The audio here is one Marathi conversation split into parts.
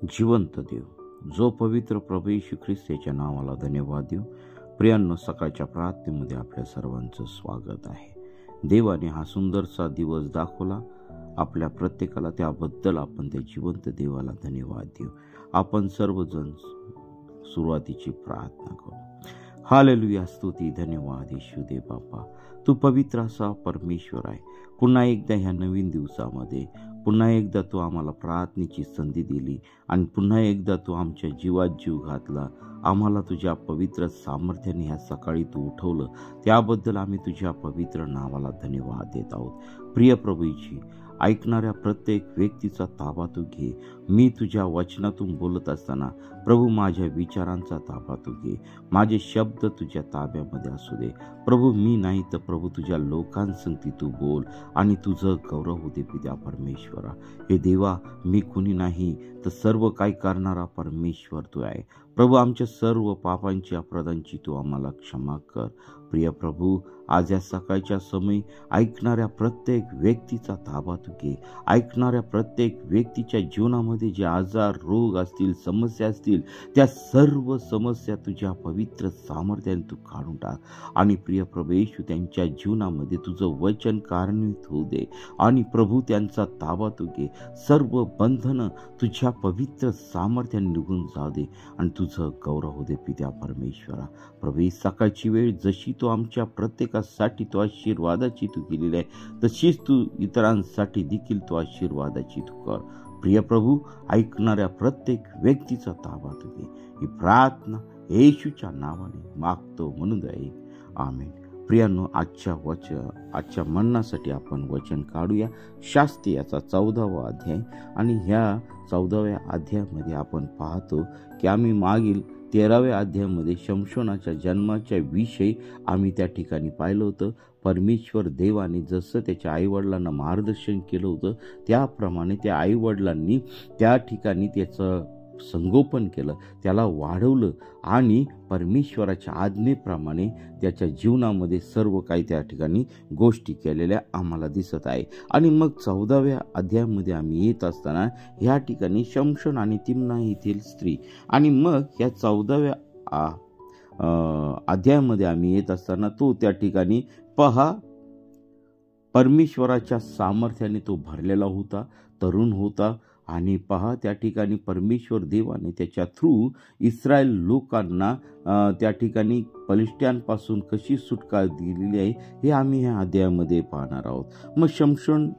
जिवंत देव, जो पवित्र प्रभू येशू ख्रिस्त याच्या नावाला धन्यवाद देऊ. प्रियांनो, सकाळच्या प्रार्थनेमध्ये आपल्या सर्वांचं स्वागत आहे. देवाने हा सुंदरसा दिवस दाखवला आपल्या प्रत्येकाला, त्याबद्दल आपण त्या जिवंत देवाला धन्यवाद देऊ. आपण सर्वजण सुरुवातीची प्रार्थना करू. हालेलुया, स्तुती, धन्यवाद येशू दे बापा. तू पवित्र असा परमेश्वर आहे. पुन्हा एकदा ह्या नवीन दिवसामध्ये पुन्हा एकदा तू आम्हाला प्रार्थनेची संधी दिली आणि पुन्हा एकदा तू आमच्या जीवात जीव घातला. आम्हाला तुझ्या पवित्र सामर्थ्याने ह्या सकाळी तू उठवलं, त्याबद्दल आम्ही तुझ्या पवित्र नावाला धन्यवाद देत आहोत. प्रिय प्रभूची, ऐकणाऱ्या प्रत्येक व्यक्तीचा ताबा तू घे. मी तुझ्या वचनातून बोलत असताना प्रभू माझ्या विचारांचा ताबा तू घे. माझे शब्द तुझ्या ताब्यामध्ये असू दे प्रभू. मी नाही तर प्रभू तुझ्या लोकांसंगती तू बोल आणि तुझं गौरव होते पित्या परमेश्वरा. हे देवा, मी कुणी नाही तर सर्व काही करणारा परमेश्वर तू आहे प्रभू. आमच्या सर्व पापांची अपराधांची तू आम्हाला क्षमा कर. प्रिय प्रभू, आज या सकाळच्या समयी ऐकणाऱ्या प्रत्येक व्यक्तीचा ताबा तू घे. ऐकणाऱ्या प्रत्येक व्यक्तीच्या जीवनामध्ये जे आजार, रोग असतील, समस्या असतील, त्या सर्व समस्या तुझ्या पवित्र सामर्थ्याने तू काढून टाक. आणि प्रिय प्रभू येशू, त्यांच्या जीवनामध्ये तुझं वचन कार्यान्वित होऊ दे आणि प्रभू त्यांचा ताबा तू घे. सर्व बंधनं तुझ्या पवित्र सामर्थ्याने निघून जाऊ दे आणि तुझं गौरव होऊ दे पित्या परमेश्वरा. प्रभू, ही सकाळची वेळ जशी तू आमच्या प्रत्येकासाठी तू आशीर्वादाची तू केलेली आहे, तशीच तू इतरांसाठी देखील तू आशीर्वादाची तू कर. प्रिय प्रभू, ऐकणाऱ्या प्रत्येक व्यक्तीचा ताबा तू घे. ही प्रार्थना येशूच्या नावाने मागतो म्हणून दे, आमेन. प्रियांनो, आजच्या म्हणण्यासाठी आपण वचन काढूया. शास्त्री याचा 14वा अध्याय. आणि ह्या 14व्या अध्यायामध्ये आपण पाहतो की आम्ही मागील 13व्या अध्यायामध्ये शमशोनाच्या जन्माच्या विषयी आम्ही त्या ठिकाणी पाहिलं होतं. परमेश्वर देवाने जसं त्याच्या आईवडिलांना मार्गदर्शन केलं होतं, त्याप्रमाणे त्या आईवडिलांनी त्या ठिकाणी त्याचं संगोपन केलं, त्याला वाढवलं आणि परमेश्वराच्या आज्ञेप्रमाणे त्याच्या जीवनामध्ये सर्व काही त्या ठिकाणी गोष्टी केलेल्या आम्हाला दिसत आहे. आणि मग 14व्या अध्यायामध्ये आम्ही येत असताना ह्या ठिकाणी शमशोन आणि तिम्ना येथील स्त्री, आणि मग ह्या 14व्या अध्यायामध्ये आम्ही येत असताना तो त्या ठिकाणी पहा, परमेश्वराच्या सामर्थ्याने तो भरलेला होता, तरुण होता. आणि पहा, त्या ठिकाणी परमेश्वर देवाने त्याच्या थ्रू इस्रायल लोकांना त्या ठिकाणी पलिष्ट्यांपासून कशी सुटका दिलेली आहे हे आम्ही ह्या अध्यायामध्ये पाहणार आहोत. मग शमशोन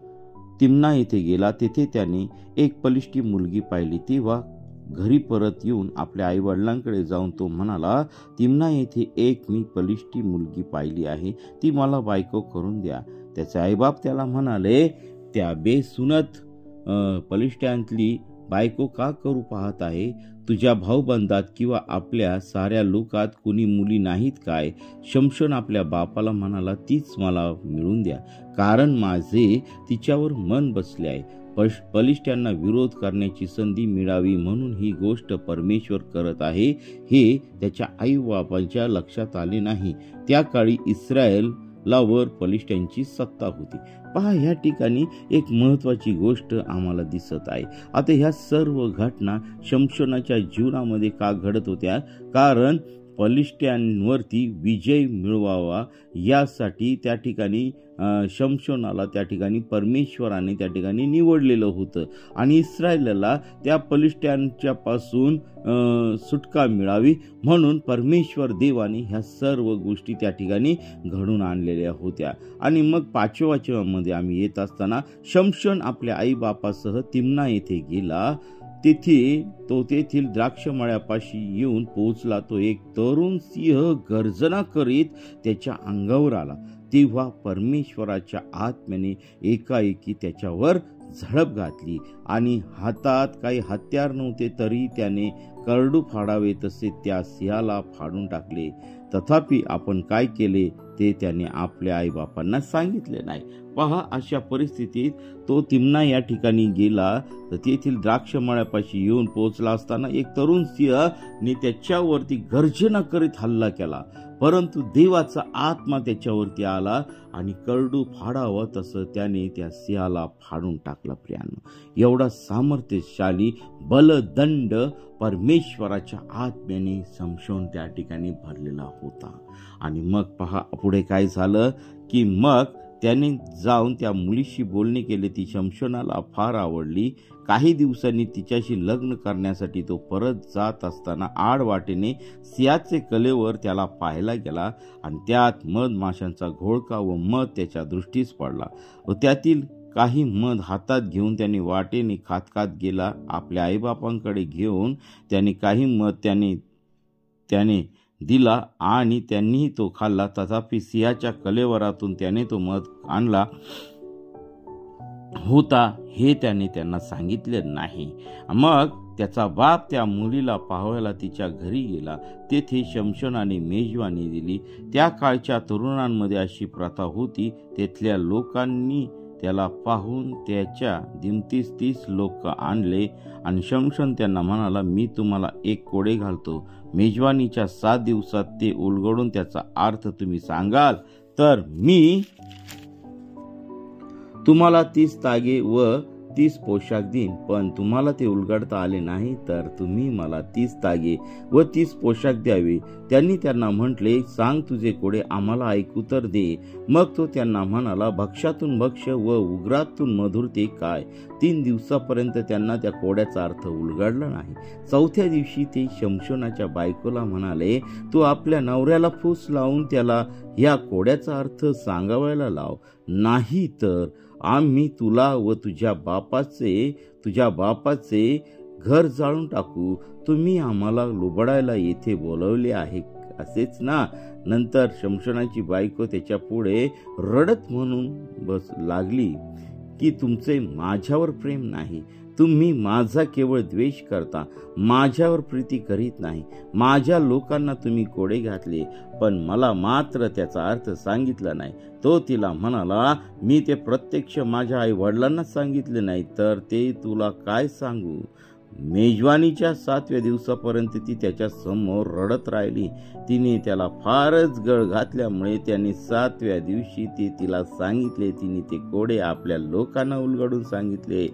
तिम्ना येथे गेला. तेथे त्याने एक पलिष्टी मुलगी पाहिली. तेव्हा घरी परत येऊन आपल्या आईवडिलांकडे जाऊन तो म्हणाला, तिम्ना येथे एक मी पलिष्टी मुलगी पाहिली आहे, ती मला बायको करून द्या. त्याचे आईबाप त्याला म्हणाले, त्या बेसुनत पलिष्ट्यांतली बायको का करू पाहत आहे? तुझ्या भाऊबंदात किंवा आपल्या साऱ्या लोकात कुणी मुली नाहीत काय? शमशोन आपल्या बापाला म्हणाला, तीच मला मिळून द्या, कारण माझे तिच्यावर मन बसले आहे. पलिष्ट्यांना विरोध करण्याची संधी मिळावी म्हणून ही गोष्ट परमेश्वर करत आहे, हे त्याच्या आई बापांच्या लक्षात आले नाही. त्या काळी इस्रायलावर पलिष्ट्यांची सत्ता होती. पहा, ह्या ठिकाणी एक महत्वाची गोष्ट आम्हाला दिसत आहे. आता ह्या सर्व घटना शमशोनाच्या जीवनामध्ये का घडत होत्या? कारण पलिष्ट्यांवरती विजय मिळवावा यासाठी त्या ठिकाणी शमशोनाला त्या ठिकाणी परमेश्वराने त्या ठिकाणी निवडलेलं होतं आणि इस्रायलला त्या पलिष्ट्यांच्या पासून सुटका मिळावी म्हणून परमेश्वर देवाने ह्या सर्व गोष्टी त्या ठिकाणी घडून आणलेल्या होत्या. आणि मग 5व्या वचनामध्ये आम्ही येत असताना शमशोन आपल्या आई बापासह तिम्ना येथे गेला. तेथील द्राक्षमळ्यापाशी येऊन पोहोचला. तो एक तरुण सिंह गर्जना करीत त्याच्या अंगावर आला. तेव्हा परमेश्वराच्या आत्म्याने एकाएकी त्याच्यावर झडप घातली आणि हातात काही हत्यार नव्हते, तरी त्याने करडू फाडावे तसे त्या सिंहाला फाडून टाकले. तथापि आपण काय केले ते त्याने आपल्या आईबापांना सांगितले नाही. पहा, अशा परिस्थितीत तो तिम्ना या ठिकाणी गेला. तर तेथील द्राक्षमळ्यापाशी येऊन पोहोचला असताना एक तरुण सिंहने त्याच्यावरती गर्जना करीत हल्ला केला. परंतु देवाचा आत्मा त्याच्यावरती आला आणि करडू फाडावं तसं त्याने त्या सिंहाला फाडून टाकला. प्रियांनो, एवढा सामर्थ्यशाली बलदंड परमेश्वराच्या आत्म्याने शमशोन त्या ठिकाणी भरलेला होता. आणि मग पहा पुढे काय झालं की मग त्याने जाऊन त्या मुलीशी बोलणे केले. ती शमशोनाला फार आवडली. काही दिवसांनी तिच्याशी लग्न करण्यासाठी तो परत जात असताना आडवाटेने सिंहाचे कलेवर त्याला पाहायला गेला आणि त्यात मध माशांचा घोळका व मध त्याच्या दृष्टीस पडला व त्यातील काही मध हातात घेऊन त्याने वाटेने खात खात गेला. आपल्या आईबापांकडे घेऊन त्याने काही मध त्याने दिला आणि त्यांनीही तो खाल्ला. तथापि सिंहाच्या कलेवरातून त्याने तो मध आणला होता हे त्याने त्यांना सांगितले नाही. मग त्याचा बाप त्या मुलीला पाहायला तिच्या घरी गेला. तेथे शमशोनाने मेजवानी दिली. त्या काळच्या तरुणांमध्ये अशी प्रथा होती. तेथल्या लोकांनी त्याला पाहून त्याच्या दिमतीस 30 लोक आणले आणि शमशोन त्यांना म्हणाला, मी तुम्हाला एक कोडे घालतो. मेजवानीच्या 7 दिवसात ते उलगडून त्याचा अर्थ तुम्ही सांगाल तर मी तुम्हाला 30 तागे व 30 पोशाख देईन. पण तुम्हाला ते उलगडता आले नाही तर तुम्ही मला 30 तागे व 30 पोशाख द्यावे. त्यांनी त्यांना म्हटले, सांग तुझे कोडे आम्हाला ऐकू तर दे. मग तो त्यांना म्हणाला, भक्ष्यातून भक्ष्य व उग्रातून मधुर ते काय. 3 दिवसापर्यंत त्यांना त्या कोड्याचा अर्थ उलगडला नाही. 4थ्या दिवशी ते शमशोनाच्या बायकोला म्हणाले, तू आपल्या नवऱ्याला फूस लावून त्याला या कोड्याचा अर्थ सांगावायला लाव, नाही तर आम्ही तुला व तुझ्या बापाचे घर जाळून टाकू. तुम्ही आम्हाला लुबाडायला येथे बोलवले आहे असेच ना. नंतर शमशोनाची बायको त्याच्या पुढे रडत म्हणून लागली की तुमचे माझ्यावर प्रेम नाही. तुम्ही माझा केवळ द्वेष करता, माझ्यावर प्रीती करीत नाही. माझ्या लोकांना तुम्ही कोडे घातले पण मला मात्र त्याचा अर्थ सांगितला नाही. तो तिला म्हणाला, मी ते प्रत्यक्ष माझ्या आई वडिलांना सांगितले नाही तर ते तुला काय सांगू. मेजवानीच्या 7व्या दिवसापर्यंत ती त्याच्या समोर रडत राहिली. तिने त्याला फारच गळ घातल्यामुळे त्याने 7व्या दिवशी ते तिला सांगितले. तिने ते कोडे आपल्या लोकांना उलगडून सांगितले.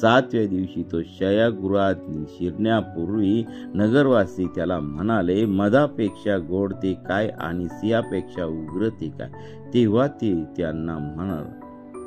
7व्या दिवशी तो शय्यागृहात शिरण्यापूर्वी नगरवासी त्याला म्हणाले, मधापेक्षा गोड ते काय आणि सिंहापेक्षा उग्र ते काय. तेव्हा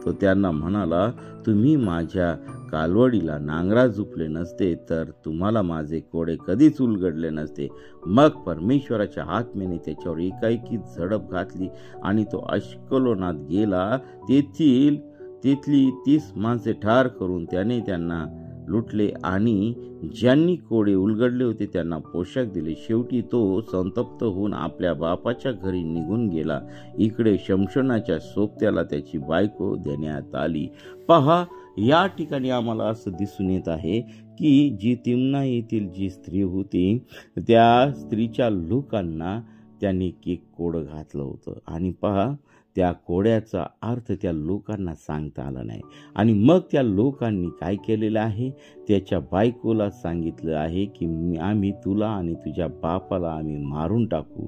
तो त्यांना म्हणाला, तुम्ही माझ्या कालवडीला नांगरा झुपले नसते तर तुम्हाला माझे कोडे कधीच उलगडले नसते. मग परमेश्वराच्या आत्म्याने त्याच्यावर एकाएकी झडप घातली आणि तो अश्कलोनात गेला. तेथली 30 माणसे ठार करून त्याने त्यांना लुटले आणि ज्यांनी कोडे उलगडले होते त्यांना पोशाख दिले. शेवटी तो संतप्त होऊन आपल्या बापाच्या घरी निघून गेला. इकडे शमशोनाच्या सोबत्याला त्याची बायको देण्यात आली. पहा, या ठिकाणी आम्हाला असं दिसून येत आहे की जी तिम्ना येथील जी स्त्री होती त्या स्त्रीच्या लोकांना त्यांनी एक कोडं घातलं होतं आणि पहा त्या कोड्याचा अर्थ त्या लोकांना सांगता आला नाही. आणि मग त्या लोकांनी काय केलेलं आहे, त्याच्या बायकोला सांगितलं आहे की आम्ही तुला आणि तुझ्या बापाला आम्ही मारून टाकू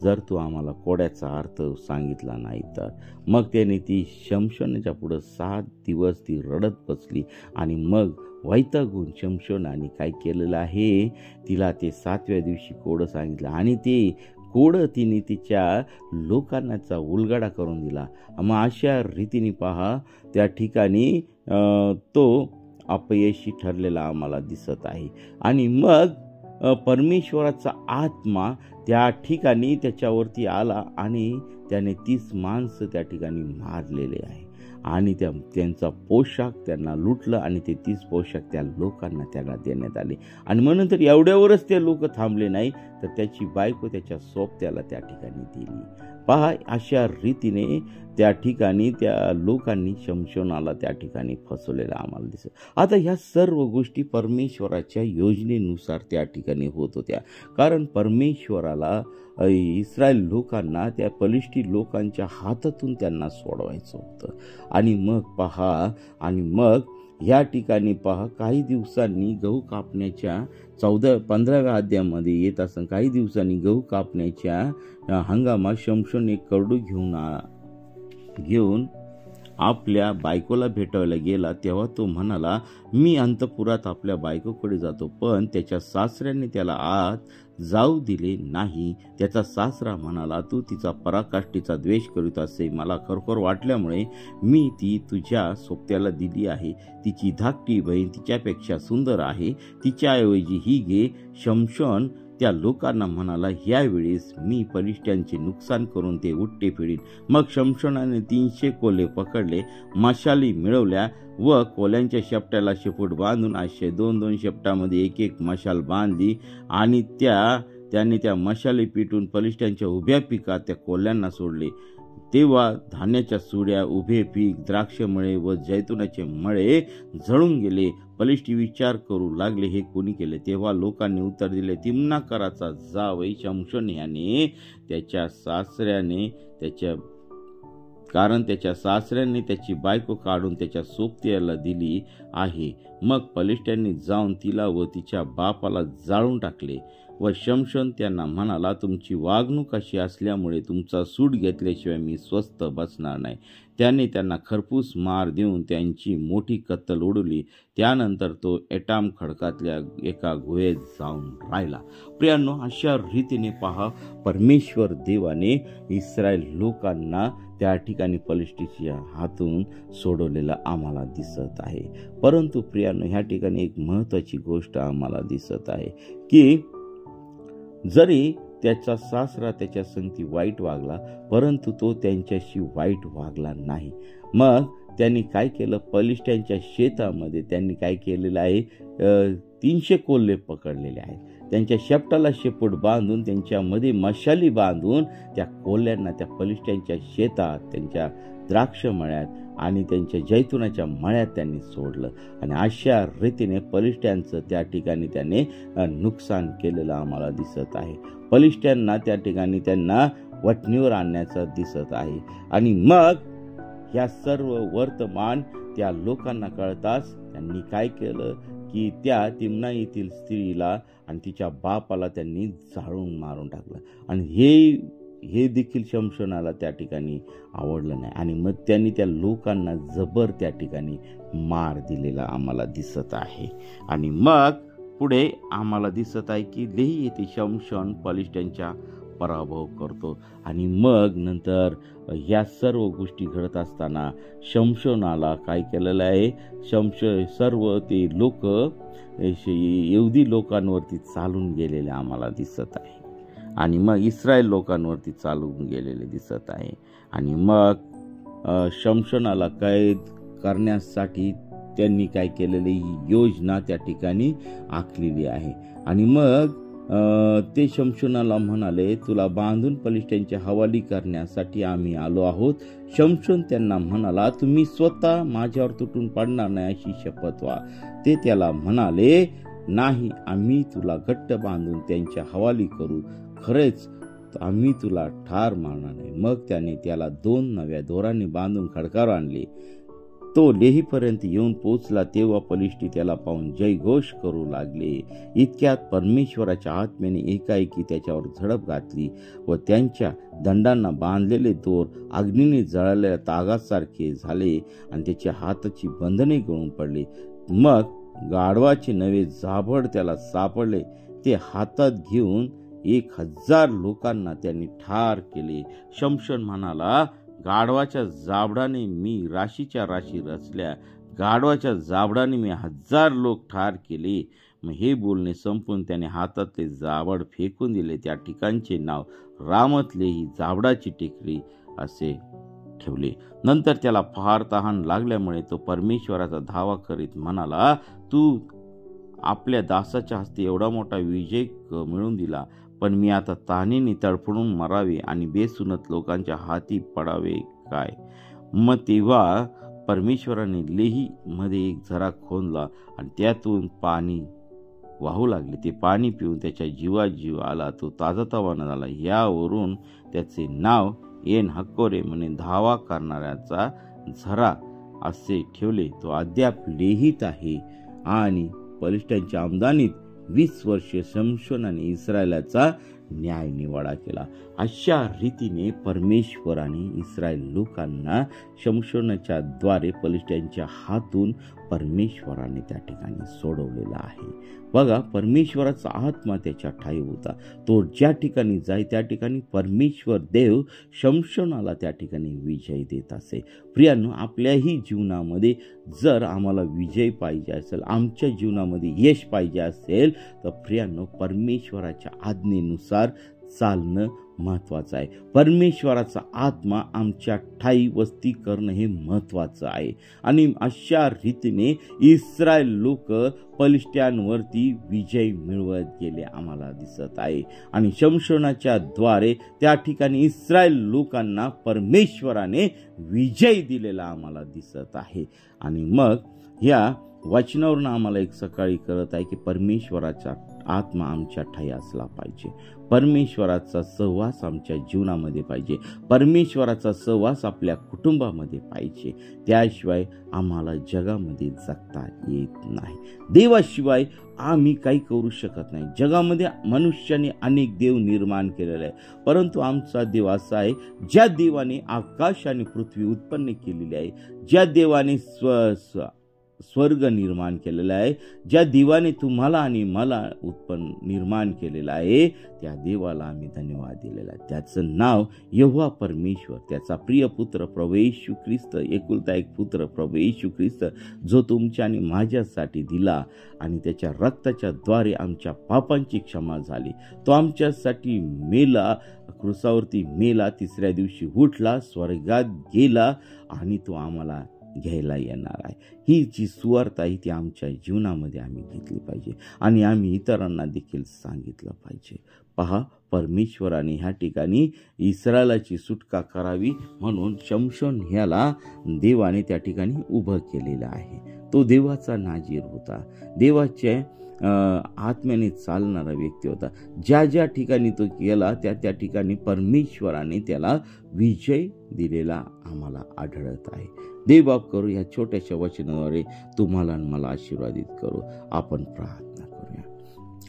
जर तू आम्हाला कोड्याचा अर्थ सांगितला नाही तर. मग त्याने ती शमशोनाच्या पुढं 7 दिवस ती रडत बसली आणि मग वैतागून शमशोनाने काय केलेलं आहे, तिला ते 7व्या दिवशी कोडं सांगितलं आणि ते कोडं तिने तिच्या लोकांनाचा उलगडा करून दिला. मग अशा रीतीने पहा त्या ठिकाणी तो अपयशी ठरलेला आम्हाला दिसत आहे. आणि मग परमेश्वराचा आत्मा त्या ठिकाणी त्याच्यावरती आला आणि त्याने 30 माणसं त्या ठिकाणी मारलेले आहे आणि त्यांचा पोशाख त्यांना लुटलं आणि ते 30 पोशाख त्या लोकांना त्याला देण्यात आले. आणि म्हणून तर एवढ्यावरच ते लोक थांबले नाही तर त्याची बायको त्याच्या सोबत्याला त्या ठिकाणी दिली. पहा, अशा रीतीने त्या ठिकाणी त्या लोकांनी शमशोनाला त्या ठिकाणी फसवलेला आम्हाला दिसत. आता ह्या सर्व गोष्टी परमेश्वराच्या योजनेनुसार त्या ठिकाणी होत होत्या. कारण परमेश्वराला इस्रायल लोकांना त्या पलिष्टी लोकांच्या हातातून त्यांना सोडवायचं होतं. आणि मग पहा, आणि मग या ठिकाणी पहा, काही दिवसांनी गहू कापण्याच्या 15व्या अध्यायामध्ये येत असताना काही दिवसांनी गहू कापण्याच्या हंगामात शमशोन एक करडू घेऊन आपल्या बायकोला भेटायला गेला. तेव्हा तो म्हणाला, मी अंतपुरात आपल्या बायकोकडे जातो. पण त्याच्या सासऱ्याने त्याला आत जाऊ दिले नाही. त्याचा सासरा म्हणाला, तू तिचा पराकाष्ठीचा द्वेष करीत असे मला खरोखर वाटल्यामुळे मी ती तुझ्या सोबत्याला दिली आहे. तिची धाकटी बहीण तिच्यापेक्षा सुंदर आहे, तिच्याऐवजी ही घे. शमशोन त्या लोकांना म्हणाला, यावेळेस मी पलिष्ठ्यांचे नुकसान करून ते उट्टे फेडीन. मग शमशोनाने 300 कोल्हे पकडले, मशाली मिळवल्या व कोल्यांच्या शेपटाला शेपूट बांधून 2 शेपटामध्ये एक मशाल बांधली आणि त्याने त्या मशाली पेटून पलिष्ठ्यांच्या उभ्या पिकात त्या कोल्यांना सोडले. तेव्हा धान्याच्या सुड्या, उभे पीक, द्राक्षमळे व जैतुनाचे मळे जळून गेले. पलिष्ठी विचार करू लागले, हे कोणी केले? तेव्हा लोकांनी उत्तर दिले, तिम्नाकाराचा जावई शमशोन याने त्याच्या सासऱ्याने त्याची बायको काढून त्याच्या सोबत्याला दिली आहे. मग पलिष्ठ्यांनी जाऊन तिला व तिच्या बापाला जाळून टाकले. व शमशोन त्यांना म्हणाला, तुमची वागणूक अशी असल्यामुळे तुमचा सूड घेतल्याशिवाय मी स्वस्थ बसणार नाही. त्याने त्यांना खरपूस मार देऊन त्यांची मोठी कत्तल उडवली. त्यानंतर तो एटाम खडकातल्या एका गुहेत जाऊन राहिला. प्रियांनो, अशा रीतीने पहा, परमेश्वर देवाने इस्रायल लोकांना त्या ठिकाणी पलिष्ठीच्या हातून सोडवलेलं आम्हाला दिसत आहे. परंतु प्रियांनो, ह्या ठिकाणी एक महत्त्वाची गोष्ट आम्हाला दिसत आहे की जरी त्याचा सासरा त्याच्या संगती वाईट वागला, परंतु तो त्यांच्याशी वाईट वागला नाही. मग त्यांनी काय केलं? पलिष्ठ्यांच्या शेतामध्ये त्यांनी काय केलेलं आहे? 300 कोल्हे पकडलेले आहेत. त्यांच्या शेपटाला शेपूट बांधून त्यांच्यामध्ये मशाली बांधून त्या कोल्ह्यांना त्या पलिष्ठ्यांच्या शेतात, त्यांच्या द्राक्ष मळ्यात आणि त्यांच्या जैतुनाच्या मळ्यात त्यांनी सोडलं. आणि अशा रीतीने पलिष्ठ्यांचं त्या ठिकाणी त्याने नुकसान केलेलं आम्हाला दिसत आहे. पलिष्ठ्यांना त्या ठिकाणी त्यांना वठणीवर आणण्याचं दिसत आहे. आणि मग ह्या सर्व वर्तमान त्या लोकांना कळताच त्यांनी काय केलं की त्या तिम्ना येथील स्त्रीला आणि तिच्या बापाला त्यांनी जाळून मारून टाकलं. आणि हे देखील शमशोनाला त्या ठिकाणी आवडलं नाही. आणि मग त्यांनी त्या लोकांना जबर त्या ठिकाणी मार दिलेला आम्हाला दिसत आहे. आणि मग पुढे आम्हाला दिसत आहे की लेही येथे शमशोन पलिष्ठ्यांचा पराभव करतो. आणि मग नंतर ह्या सर्व गोष्टी घडत असताना शमशोनाला काय केलेलं आहे? सर्व ते लोक यहुदी लोकांवरती चालून गेलेले आम्हाला दिसत आहे. आणि मग इस्रायल लोकांवरती चालून गेलेले दिसत आहे. आणि मग शमशोनाला कैद करण्यासाठी त्यांनी काय केलेली योजना त्या ठिकाणी आखलेली आहे. आणि मग ते शमशोनाला म्हणाले, तुला बांधून पलिष्ठ्यांच्या हवाली करण्यासाठी आम्ही आलो आहोत. शमशोन त्यांना म्हणाला, तुम्ही स्वतः माझ्यावर तुटून पडणार नाही अशी शपथ व्हा. ते त्याला म्हणाले, नाही, आम्ही तुला घट्ट बांधून त्यांच्या हवाली करू. खरेच आम्ही तुला ठार मारणार नाही. मग त्याने त्याला 2 नव्या दोरांनी बांधून खडकावर आणले. तो लेहीपर्यंत येऊन पोचला तेव्हा पलिष्ठी त्याला पाहून जयघोष करू लागले. इतक्यात परमेश्वराच्या आत्म्याने एकाएकी त्याच्यावर झडप घातली व त्यांच्या दंडांना बांधलेले दोर अग्नीने जळालेल्या तागासारखे झाले आणि त्याच्या हाताची बंधने गळून पडले. मग गाढवाचे नवे जाभड त्याला सापडले. ते हातात घेऊन 1000 लोकांना त्यांनी ठार केले. शमशोन म्हणाला, गाढवाच्या जाबडाने मी राशीच्या राशी रचल्या. गाढवाच्या जाबडाने मी 1000 लोक ठार केले. मग हे बोलणे संपून त्याने हातातले जाबड फेकून दिले. त्या ठिकाणचे नाव रामतलेही जाबडाची टेकडी असे ठेवले. नंतर त्याला फार तहान लागल्यामुळे तो परमेश्वराचा धावा करीत म्हणाला, तू आपल्या दासाच्या हस्ते एवढा मोठा विजय मिळवून दिला, पण मी आता तहानेने तडफडून मरावे आणि बेसुनत लोकांच्या हाती पडावे काय? मग तेव्हा परमेश्वराने लेही मध्ये एक झरा खोदला आणि त्यातून पाणी वाहू लागले. ते पाणी पिऊन त्याच्या जीवात जीव आला. तो ताजातवाना झाला. यावरून त्याचे नाव एन हक्कोरे म्हणजे धावा करणाऱ्याचा झरा असे ठेवले तो अद्याप लिहित आहे. आणि पलिष्ठांच्या आमदानीत 20 वर्षे शमशोनाने इस्रायलाचा न्याय निवाडा केला. अशा रीतीने परमेश्वराने इस्रायल लोकांना शमशोनाच्या द्वारे पलिष्ठांच्या हातून परमेश्वराने त्या ठिकाणी सोडवलेला आहे. बघा, परमेश्वराचा आत्मा त्याच्या ठाई होता. तो ज्या ठिकाणी जाई त्या ठिकाणी परमेश्वर देव शमशोनाला त्या ठिकाणी विजय देत असे. प्रियांनो, आपल्याही जीवनामध्ये जर आम्हाला विजय पाहिजे असेल, आमच्या जीवनामध्ये यश पाहिजे असेल, तर प्रियांनो, परमेश्वराच्या आज्ञेनुसार चालणं महत्वाचं आहे. परमेश्वराचा आत्मा आमच्या ठाई वस्ती करणं हे महत्वाचं आहे. आणि अशा रीतीने इस्रायल लोक पलिष्ठांवरती विजय मिळवत गेले आम्हाला दिसत आहे. आणि शमशोनाच्या द्वारे त्या ठिकाणी इस्रायल लोकांना परमेश्वराने विजय दिलेला आम्हाला दिसत आहे. आणि मग ह्या वचनावरून आम्हाला एक सकाळी कळत आहे की परमेश्वराचा आत्मा आमच्या ठाई असला पाहिजे. परमेश्वराचा सहवास आमच्या जीवनामध्ये पाहिजे. परमेश्वराचा सहवास आपल्या कुटुंबामध्ये पाहिजे. त्याशिवाय आम्हाला जगामध्ये जगता येत नाही. देवाशिवाय आम्ही काही करू शकत नाही. जगामध्ये मनुष्याने अनेक देव निर्माण केलेले आहे, परंतु आमचा देव असा आहे ज्या देवाने आकाश आणि पृथ्वी उत्पन्न केलेली आहे, ज्या देवाने स्वर्ग निर्माण केलेला आहे, ज्या देवाने तुम्हाला आणि मला निर्माण केलेला आहे, त्या देवाला आम्ही धन्यवाद दिलेला आहे. त्याचं नाव यहोवा परमेश्वर. त्याचा प्रिय पुत्र प्रभू येशू ख्रिस्त, एकुलता एक पुत्र प्रभू येशू ख्रिस्त, जो तुमच्या आणि माझ्यासाठी दिला आणि त्याच्या रक्ताच्या द्वारे आमच्या पापांची क्षमा झाली. तो आमच्यासाठी मेला, क्रूसावरती मेला, तिसऱ्या दिवशी उठला, स्वर्गात गेला आणि तो आम्हाला घ्यायला येणार आहे. ही जी सुवार्ता आहे ती आमच्या जीवनामध्ये आम्ही घेतली पाहिजे आणि आम्ही इतरांना देखील सांगितलं पाहिजे. पहा, परमेश्वराने ह्या ठिकाणी इस्रायलाची सुटका करावी म्हणून शमशोन ह्याला देवाने त्या ठिकाणी उभं केलेलं आहे. तो देवाचा नाजीर होता, देवाच्या आत्म्याने चालणारा व्यक्ती होता. ज्या ज्या ठिकाणी तो गेला त्या ठिकाणी परमेश्वराने त्याला विजय दिलेला आम्हाला आढळत आहे. देवबाप करू या छोट्याशा वचनाद्वारे तुम्हाला आणि मला आशीर्वादित करू. आपण प्रार्थना करूया.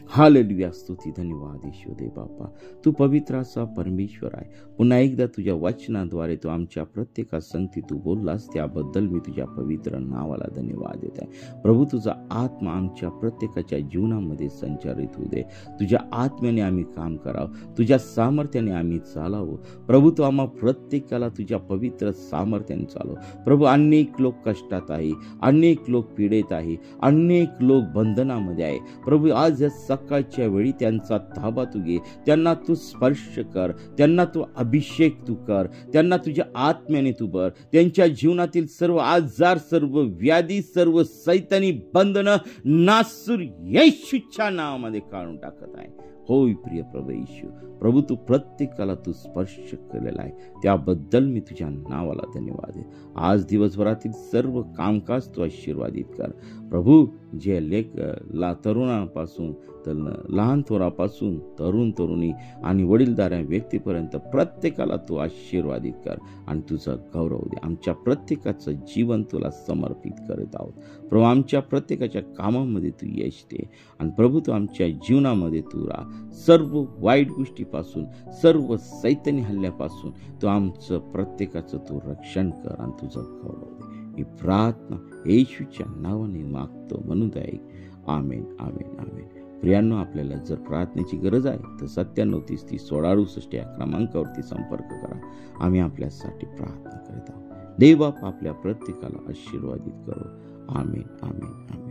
हालेलुया, स्तुती, धन्यवाद येशू दे बापा. तू पवित्र असा परमेश्वर आहे. पुन्हा एकदा तुझ्या वचनाद्वारे तू आमच्या प्रत्येका संगती तू बोललास, त्याबद्दल मी तुझ्या पवित्र नावाला धन्यवाद देत आहे. प्रभू, तुझा आत्मा आमच्या प्रत्येकाच्या जीवनामध्ये संचारित होऊ दे. तुझ्या आत्म्याने आम्ही काम करावं, तुझ्या सामर्थ्याने आम्ही चालावं. प्रभू, तू आम्हा प्रत्येकाला तुझ्या पवित्र सामर्थ्याने चालव. प्रभू, अनेक लोक कष्टात आहे, अनेक लोक पीडित आहे, अनेक लोक बंधनामध्ये आहे. प्रभू, आज या सकाळच्या वेळी त्यांचा ताबा तू घे, त्यांना तू स्पर्श कर, त्यांना तू अभिषेक तू कर, त्यांना तुझ्या आत्म्याने तू भर. त्यांच्या जीवनातील सर्व आजार, सर्व व्याधी, सर्व सैतानी बंधनं नासूर येशूच्या नावामध्ये काढून टाकत आहे. होय प्रिय प्रभू येशू, प्रभू तू प्रत्येकाला तू स्पर्श केलेला आहे, त्याबद्दल मी तुझ्या नावाला धन्यवाद आहे. आज दिवसभरातील सर्व कामकाज तू आशीर्वादित कर. प्रभू, जे तरुणापासून तर लहान थोरापासून तरुण तरुणी आणि वडीलधाऱ्या व्यक्तीपर्यंत प्रत्येकाला तू आशीर्वादित कर आणि तुझा गौरव दे. आमच्या प्रत्येकाचं जीवन तुला समर्पित करत आहोत. प्रभू, आमच्या प्रत्येकाच्या कामामध्ये तू यश दे आणि प्रभू तू आमच्या जीवनामध्ये तू राहा. सर्व वाईट गोष्टीपासून, सर्व सैतानी हल्ल्यापासून तू आमचं प्रत्येकाचं तू रक्षण कर आणि तुझं गौरव दे. ही प्रार्थना येशूच्या नावाने मागतो म्हणून ऐक. आमेन, आमेन, आमेन. प्रियांनो, आपल्याला जर प्रार्थनेची गरज आहे तर 9730301668 या क्रमांकावरती संपर्क करा. आम्ही आपल्यासाठी प्रार्थना करीत आहोत. देवबाप आपल्या प्रत्येकाला आशीर्वादित करो. आमेन, आमेन, आमेन.